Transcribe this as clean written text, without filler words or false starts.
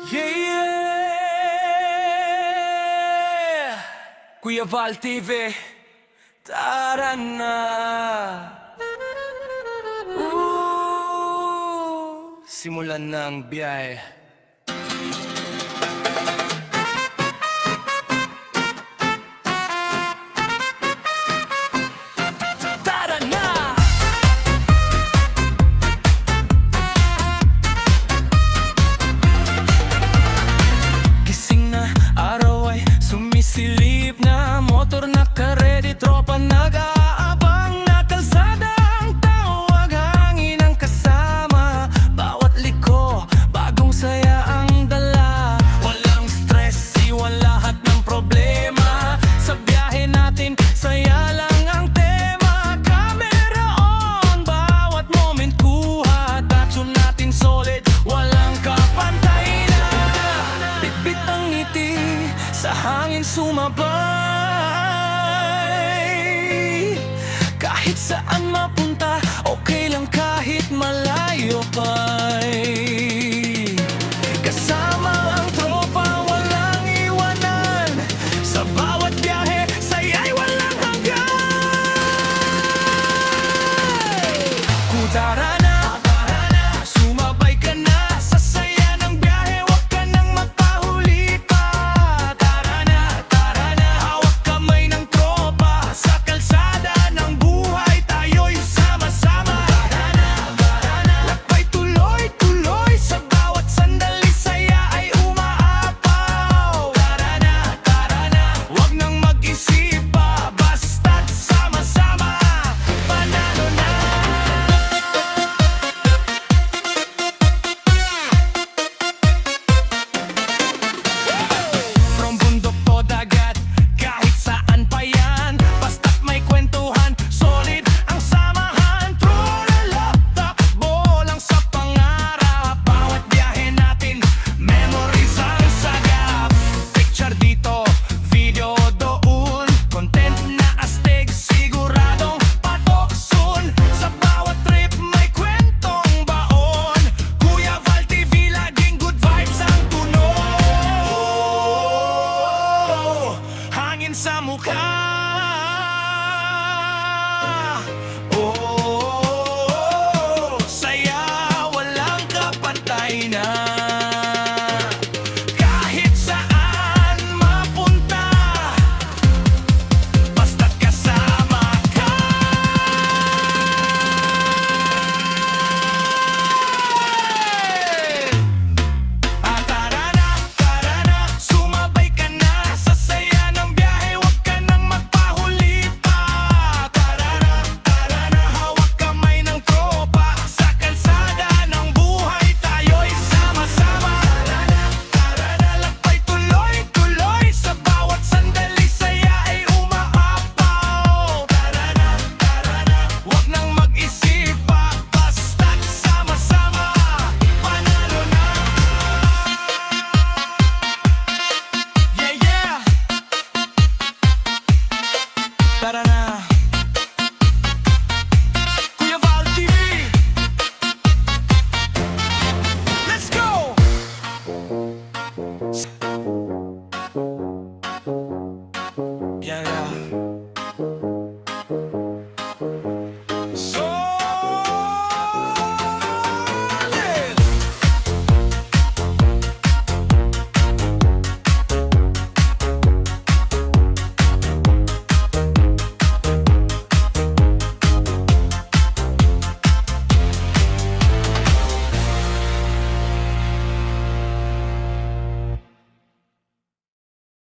Yeah! Kuya Val TV, tara na. Simulan na ang biyahe. Tara na! Gising na, araw ay sumisilip na, motor naka-ready, tropa nag-aabang na kalsada. Ang tawag, hangin ang kasama, bawat liko, bagong saya ang dala. Walang stress, iwan lahat ng problema, sa biyahe natin, saya lang ang tema. Camera on, bawat moment kuha, tattoo natin solid, walang kapantay na. Bitbit ang ngiti, sa hangin sumabay. Kahit saan mapunta, okay lang kahit malayo pa.